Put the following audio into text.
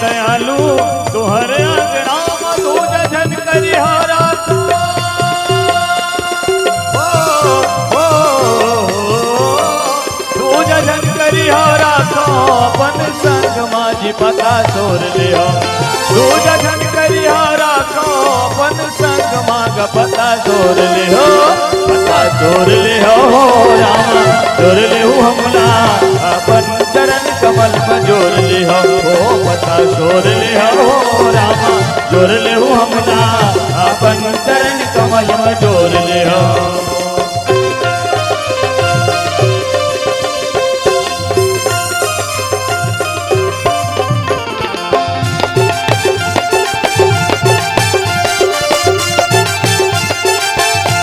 दयालु तुहरे अंगना तू जन करिहारा तू जन करिहारा तो अपन संग माझी पता छोड़ लियो तू जन करिहारा तो अपन संग माग पता छोड़ लियो पता छोड़ लियो रामा छोड़ लियो हमला अपन चरण कमल में जोड़ लियो पता छोड़ लियो रामा जोड़ लियो